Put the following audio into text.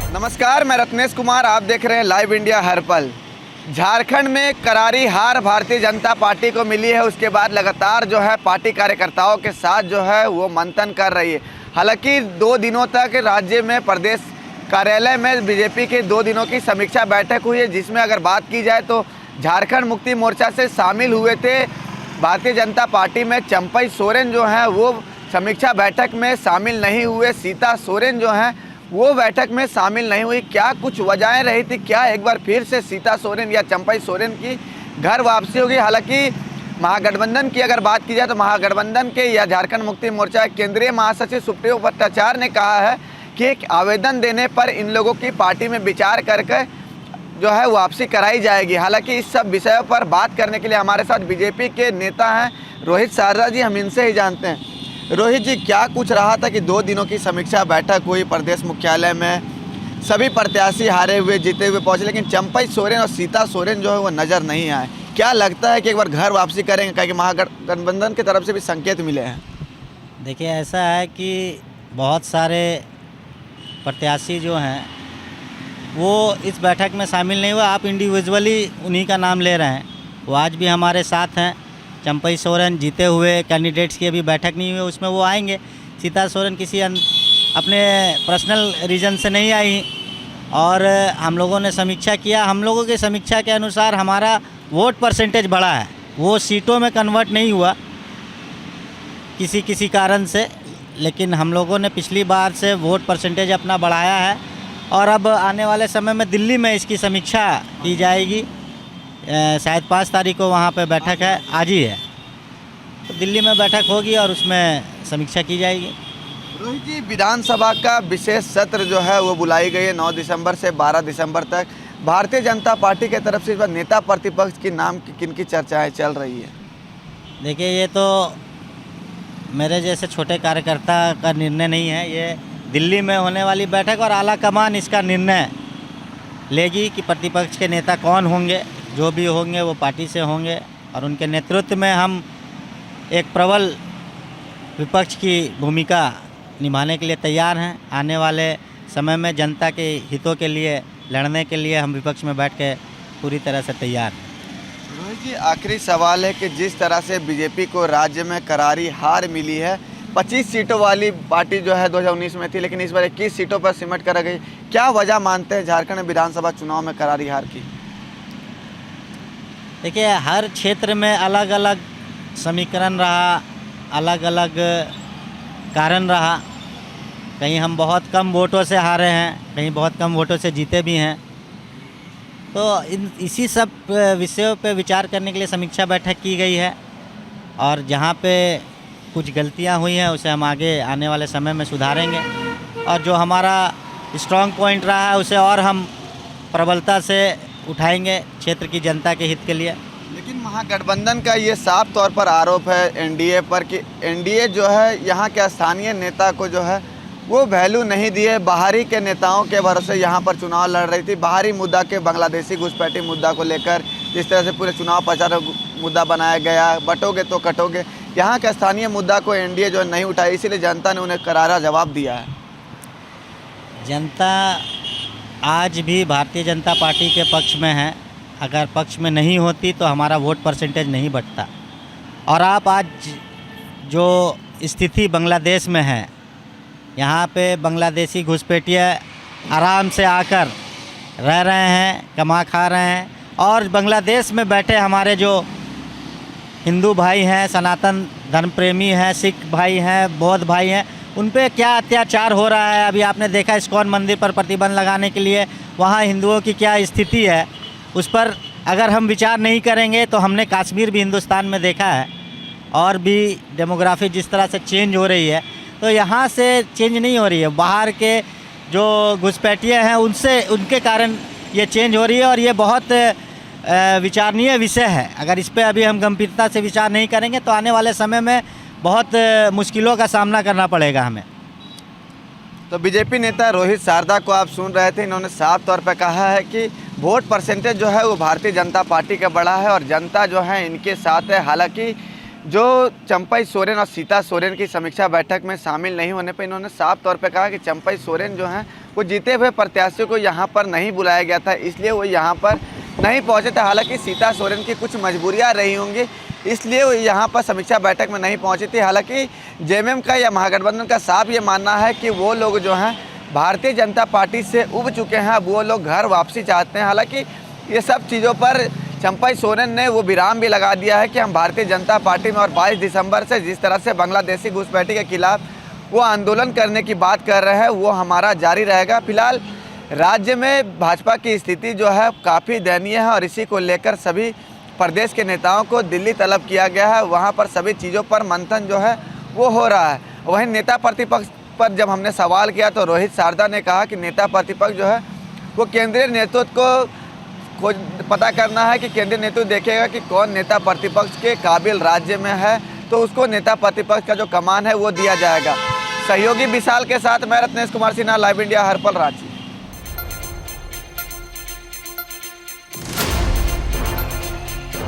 नमस्कार, मैं रत्नेश कुमार। आप देख रहे हैं लाइव इंडिया हर पल। झारखंड में करारी हार भारतीय जनता पार्टी को मिली है। उसके बाद लगातार जो है पार्टी कार्यकर्ताओं के साथ जो है वो मंथन कर रही है। हालांकि 2 दिनों तक राज्य में प्रदेश कार्यालय में बीजेपी के 2 दिनों की समीक्षा बैठक हुई है, जिसमें अगर बात की जाए तो झारखंड मुक्ति मोर्चा से शामिल हुए थे भारतीय जनता पार्टी में चंपई सोरेन जो हैं वो समीक्षा बैठक में शामिल नहीं हुए। सीता सोरेन जो हैं वो बैठक में शामिल नहीं हुई। क्या कुछ वजहें रही थी? क्या एक बार फिर से सीता सोरेन या चंपई सोरेन की घर वापसी होगी? हालांकि महागठबंधन की अगर बात की जाए तो महागठबंधन के या झारखंड मुक्ति मोर्चा केंद्रीय महासचिव सुप्रियो भट्टाचार्य ने कहा है कि एक आवेदन देने पर इन लोगों की पार्टी में विचार करके जो है वापसी कराई जाएगी। हालांकि इस सब विषयों पर बात करने के लिए हमारे साथ बीजेपी के नेता हैं रोहित सारदा जी। हम इनसे ही जानते हैं। रोहित जी, क्या कुछ रहा था कि 2 दिनों की समीक्षा बैठक हुई प्रदेश मुख्यालय में, सभी प्रत्याशी हारे हुए जीते हुए पहुंचे, लेकिन चंपई सोरेन और सीता सोरेन जो है वो नज़र नहीं आए। क्या लगता है कि एक बार घर वापसी करेंगे? क्या कि महागठबंधन की तरफ से भी संकेत मिले हैं? देखिए, ऐसा है कि बहुत सारे प्रत्याशी जो हैं वो इस बैठक में शामिल नहीं हुए। आप इंडिविजुअली उन्हीं का नाम ले रहे हैं। वो आज भी हमारे साथ हैं। चंपई सोरेन जीते हुए कैंडिडेट्स की अभी बैठक नहीं हुई, उसमें वो आएंगे। सीता सोरेन किसी अपने पर्सनल रीज़न से नहीं आई और हम लोगों ने समीक्षा किया। हम लोगों की समीक्षा के अनुसार हमारा वोट परसेंटेज बढ़ा है, वो सीटों में कन्वर्ट नहीं हुआ किसी कारण से, लेकिन हम लोगों ने पिछली बार से वोट परसेंटेज अपना बढ़ाया है और अब आने वाले समय में दिल्ली में इसकी समीक्षा की जाएगी। शायद 5 तारीख को वहाँ पे बैठक है, आज ही है, तो दिल्ली में बैठक होगी और उसमें समीक्षा की जाएगी। रोहित जी, विधानसभा का विशेष सत्र जो है वो बुलाई गई है 9 दिसंबर से 12 दिसंबर तक। भारतीय जनता पार्टी की तरफ से इस बार नेता प्रतिपक्ष के नाम की किन की चर्चाएँ चल रही है? देखिए, ये तो मेरे जैसे छोटे कार्यकर्ता का निर्णय नहीं है। ये दिल्ली में होने वाली बैठक और आला कमान इसका निर्णय लेगी कि प्रतिपक्ष के नेता कौन होंगे। जो भी होंगे वो पार्टी से होंगे और उनके नेतृत्व में हम एक प्रबल विपक्ष की भूमिका निभाने के लिए तैयार हैं। आने वाले समय में जनता के हितों के लिए लड़ने के लिए हम विपक्ष में बैठ के पूरी तरह से तैयार हैं। रोहित जी, आखिरी सवाल है कि जिस तरह से बीजेपी को राज्य में करारी हार मिली है, 25 सीटों वाली पार्टी जो है 2019 में थी, लेकिन इस बार 21 सीटों पर सिमट कर गई। क्या वजह मानते हैं झारखंड विधानसभा चुनाव में करारी हार की? देखिए, हर क्षेत्र में अलग अलग समीकरण रहा, अलग अलग कारण रहा। कहीं हम बहुत कम वोटों से हारे हैं, कहीं बहुत कम वोटों से जीते भी हैं। तो इसी सब विषयों पे विचार करने के लिए समीक्षा बैठक की गई है और जहाँ पे कुछ गलतियाँ हुई हैं उसे हम आगे आने वाले समय में सुधारेंगे और जो हमारा स्ट्रॉन्ग पॉइंट रहा है उसे और हम प्रबलता से उठाएंगे क्षेत्र की जनता के हित के लिए। लेकिन महागठबंधन का ये साफ तौर पर आरोप है एनडीए पर कि एनडीए जो है यहाँ के स्थानीय नेता को जो है वो वैल्यू नहीं दिए। बाहरी के नेताओं के भरोसे यहाँ पर चुनाव लड़ रही थी। बाहरी मुद्दा के बांग्लादेशी घुसपैठी मुद्दा को लेकर जिस तरह से पूरे चुनाव प्रचार मुद्दा बनाया गया, बटोगे तो कटोगे, यहाँ के स्थानीय मुद्दा को एनडीए जो नहीं उठाई, इसीलिए जनता ने उन्हें करारा जवाब दिया है। जनता आज भी भारतीय जनता पार्टी के पक्ष में है। अगर पक्ष में नहीं होती तो हमारा वोट परसेंटेज नहीं बढ़ता। और आप आज जो स्थिति बांग्लादेश में है, यहाँ पे बांग्लादेशी घुसपैठिए आराम से आकर रह रहे हैं, कमा खा रहे हैं और बांग्लादेश में बैठे हमारे जो हिंदू भाई हैं, सनातन धर्म प्रेमी हैं, सिख भाई हैं, बौद्ध भाई हैं, उन पे क्या अत्याचार हो रहा है। अभी आपने देखा इस्कॉन मंदिर पर प्रतिबंध लगाने के लिए वहाँ हिंदुओं की क्या स्थिति है, उस पर अगर हम विचार नहीं करेंगे तो हमने कश्मीर भी हिंदुस्तान में देखा है और भी डेमोग्राफी जिस तरह से चेंज हो रही है, तो यहाँ से चेंज नहीं हो रही है। बाहर के जो घुसपैठिए हैं उनके कारण ये चेंज हो रही है और ये बहुत विचारणीय विषय है। अगर इस पर अभी हम गंभीरता से विचार नहीं करेंगे तो आने वाले समय में बहुत मुश्किलों का सामना करना पड़ेगा हमें। तो बीजेपी नेता रोहित सारदा को आप सुन रहे थे। इन्होंने साफ तौर पर कहा है कि वोट परसेंटेज जो है वो भारतीय जनता पार्टी का बढ़ा है और जनता जो है इनके साथ है। हालांकि जो चंपई सोरेन और सीता सोरेन की समीक्षा बैठक में शामिल नहीं होने पर इन्होंने साफ तौर पर कहा कि चंपई सोरेन जो हैं वो जीते हुए प्रत्याशियों को यहाँ पर नहीं बुलाया गया था, इसलिए वो यहाँ पर नहीं पहुँचे थे। हालांकि सीता सोरेन की कुछ मजबूरियाँ रही होंगी, इसलिए वो यहाँ पर समीक्षा बैठक में नहीं पहुँची थी। हालांकि जेएमएम का या महागठबंधन का साफ ये मानना है कि वो लोग जो हैं भारतीय जनता पार्टी से उब चुके हैं, अब वो लोग घर वापसी चाहते हैं। हालांकि ये सब चीज़ों पर चंपई सोरेन ने वो विराम भी लगा दिया है कि हम भारतीय जनता पार्टी में और 22 दिसंबर से जिस तरह से बांग्लादेशी घुसपैठी के खिलाफ वो आंदोलन करने की बात कर रहे हैं वो हमारा जारी रहेगा। फिलहाल राज्य में भाजपा की स्थिति जो है काफ़ी दयनीय है और इसी को लेकर सभी प्रदेश के नेताओं को दिल्ली तलब किया गया है। वहाँ पर सभी चीज़ों पर मंथन जो है वो हो रहा है। वहीं नेता प्रतिपक्ष पर जब हमने सवाल किया तो रोहित शारदा ने कहा कि नेता प्रतिपक्ष जो है वो केंद्रीय नेतृत्व को पता करना है कि केंद्रीय नेतृत्व देखेगा कि कौन नेता प्रतिपक्ष के काबिल राज्य में है, तो उसको नेता प्रतिपक्ष का जो कमान है वो दिया जाएगा। सहयोगी विशाल के साथ मैं रत्नेश कुमार सिन्हा, लाइव इंडिया, हर पल रांची।